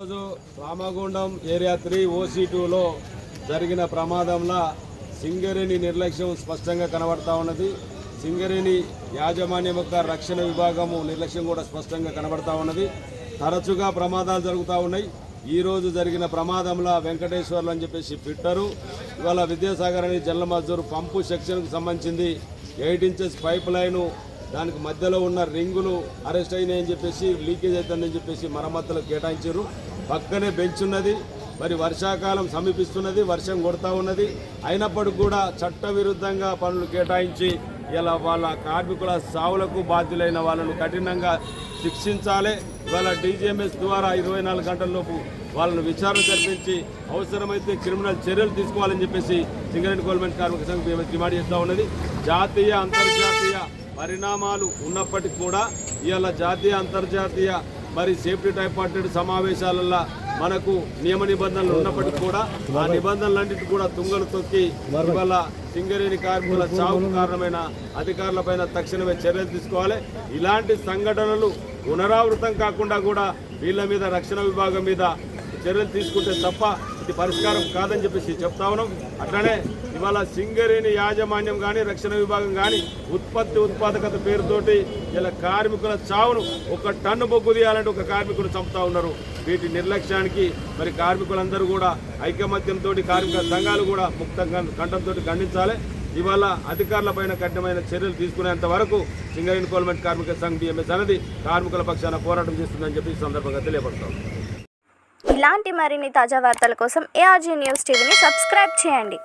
రోజు రామగుండం ఏరియా 3 OC2లో జరిగిన ప్రమాదంలో సింగరేణి నిర్లక్ష్యం స్పష్టంగా కనబడతా ఉన్నది. సింగరేణి యాజమాన్యం యొక్క రక్షణ విభాగము నిర్లక్ష్యం కూడా స్పష్టంగా కనబడతా ఉన్నది. తరచుగా ప్రమాదాలు జరుగుతూ ఉన్నాయి. ఈరోజు జరిగిన ప్రమాదంలో వెంకటేశ్వర్లు అని చెప్పేసి ఫిట్టరు, ఇవాళ విద్యాసాగర్ అని జనరల్ మజూరు పంపు సెక్షన్కు సంబంధించింది 8 ఇంచెస్ పైప్ లైను, దానికి మధ్యలో ఉన్న రింగులు అరెస్ట్ అయినాయని చెప్పేసి లీకేజ్ అవుతుందని చెప్పేసి మరమ్మతులు కేటాయించారు. పక్కనే బెంచ్ ఉన్నది. మరి వర్షాకాలం సమీపిస్తున్నది, వర్షం కొడతా ఉన్నది. అయినప్పటికీ కూడా చట్టవిరుద్ధంగా పనులు కేటాయించి ఇలా వాళ్ళ కార్మికుల సావులకు బాధ్యులైన వాళ్ళను కఠినంగా శిక్షించాలి. ఇవాళ DGMS ద్వారా 24 గంటలలోపు వాళ్ళను విచారణ జరిపించి అవసరమైతే క్రిమినల్ చర్యలు తీసుకోవాలని చెప్పేసి సింగరేణి కోల్ కార్మిక సంఘం డిమాండ్ చేస్తూ ఉన్నది. జాతీయ అంతర్జాతీయ పరిణామాలు ఉన్నప్పటికీ కూడా ఇవాళ జాతీయ అంతర్జాతీయ మరి సేఫ్టీ ట్రైపార్టెడ్ సమావేశాలలో మనకు నియమ నిబంధనలు ఉన్నప్పటికీ కూడా ఆ నిబంధనలన్నింటి కూడా తుంగలు తొక్కి ఇవాళ సింగరేణి కార్మికుల చావుకు కారణమైన అధికారులపైన తక్షణమే చర్యలు తీసుకోవాలి. ఇలాంటి సంఘటనలు పునరావృతం కాకుండా కూడా వీళ్ళ మీద రక్షణ విభాగం మీద చర్యలు తీసుకుంటే తప్ప ఇది పరిష్కారం కాదని చెప్పేసి చెప్తా ఉన్నాం. అట్లనే ఇవాళ సింగరేణి యాజమాన్యం కానీ రక్షణ విభాగం కానీ ఉత్పాదకత పేరుతోటి ఇలా కార్మికుల చావును 1 టన్ను బొగ్గు తీయాలంటే ఒక కార్మికులు చంపుతా ఉన్నారు. వీటి నిర్లక్ష్యానికి మరి కార్మికులందరూ కూడా ఐకమత్యంతో కార్మిక సంఘాలు కూడా ముక్తంగా కంఠంతో ఖండించాలి. ఇవాళ అధికారులపైన కఠినమైన చర్యలు తీసుకునేంత వరకు సింగరేణి కోల్ కార్మిక సంఘం DMS అనేది కార్మికుల పక్షాన పోరాటం చేస్తుందని చెప్పి ఈ సందర్భంగా తెలియపడతాం. ఇలాంటి మరిన్ని తాజా వార్తల కోసం ARG న్యూస్ టీవీని సబ్స్క్రైబ్ చేయండి.